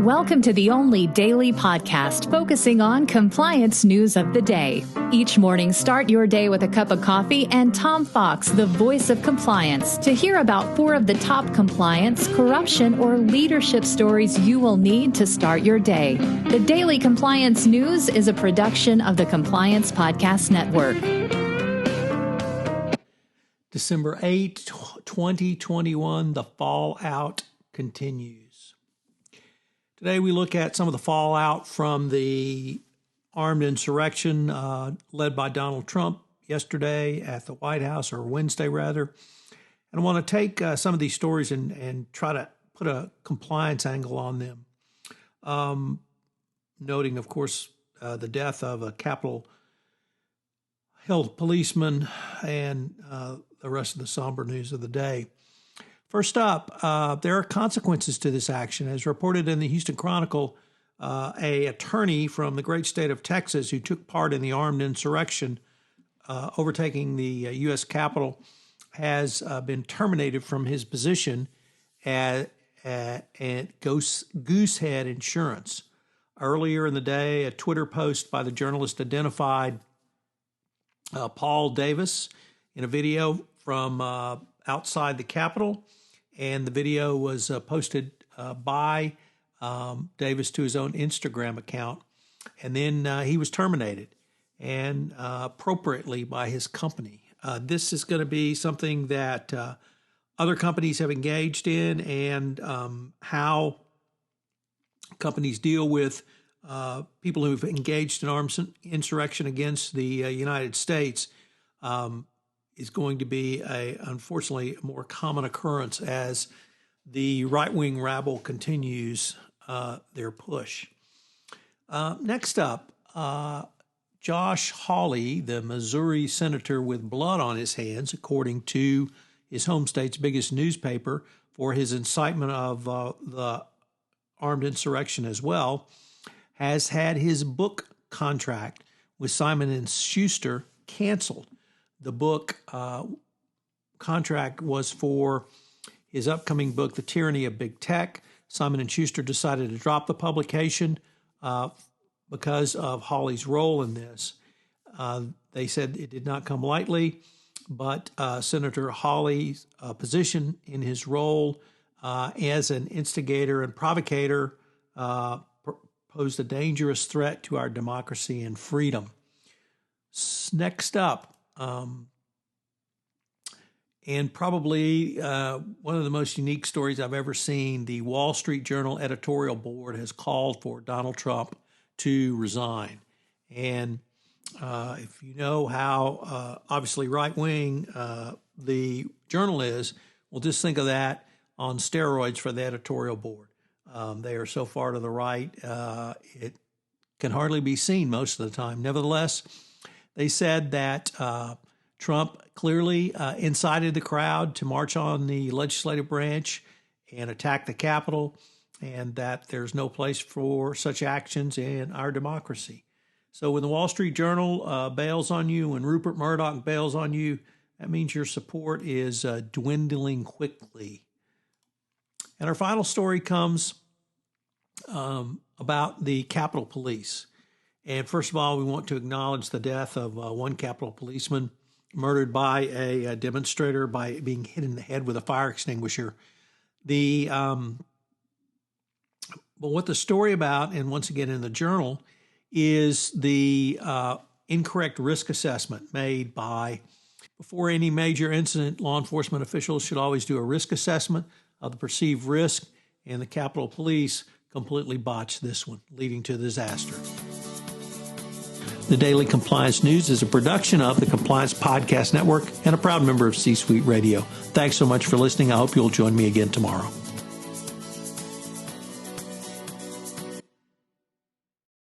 Welcome to the only daily podcast focusing on compliance news of the day. Each morning, start your day with a cup of coffee and Tom Fox, the voice of compliance, to hear about 4 of the top compliance, corruption, or leadership stories you will need to start your day. The Daily Compliance News is a production of the Compliance Podcast Network. December 8, 2021, the fallout continues. Today we look at some of the fallout from the armed insurrection led by Donald Trump yesterday at the White House, or Wednesday rather. And I want to take some of these stories and try to put a compliance angle on them. Noting, of course, the death of a Capitol Hill policeman and the rest of the somber news of the day. First up, there are consequences to this action. As reported in the HoustonChronicle, an attorney from the great state of Texas who took part in the armed insurrection overtaking the U.S. Capitol has been terminated from his position at Goosehead Insurance. Earlier in the day, a Twitter post by the journalist identified Paul Davis in a video from outside the Capitol. And the video was posted by Davis to his own Instagram account. And then he was terminated, and appropriately by his company. This is going to be something that other companies have engaged in, and how companies deal with people who've engaged in armed insurrection against the United States is going to be unfortunately, a more common occurrence as the right-wing rabble continues their push. Next up, Josh Hawley, the Missouri senator with blood on his hands, according to his home state's biggest newspaper, for his incitement of the armed insurrection as well, has had his book contract with Simon & Schuster canceled. The book contract was for his upcoming book, The Tyranny of Big Tech. Simon & Schuster decided to drop the publication because of Hawley's role in this. They said it did not come lightly, but Senator Hawley's position in his role as an instigator and provocator posed a dangerous threat to our democracy and freedom. Next up, and probably one of the most unique stories I've ever seen, the Wall Street Journal Editorial Board has called for Donald Trump to resign. And if you know how obviously right-wing the Journal is, well, just think of that on steroids for the editorial board. They are so far to the right, it can hardly be seen most of the time. Nevertheless, they said that Trump clearly incited the crowd to march on the legislative branch and attack the Capitol, and that there's no place for such actions in our democracy. So when the Wall Street Journal bails on you, when Rupert Murdoch bails on you, that means your support is dwindling quickly. And our final story comes about the Capitol Police. And first of all, we want to acknowledge the death of one Capitol policeman murdered by a demonstrator by being hit in the head with a fire extinguisher. But what the story about, and once again in the Journal, is the incorrect risk assessment made by, before any major incident, law enforcement officials should always do a risk assessment of the perceived risk, and the Capitol Police completely botched this one, leading to disaster. The Daily Compliance News is a production of the Compliance Podcast Network and a proud member of C-Suite Radio. Thanks so much for listening. I hope you'll join me again tomorrow.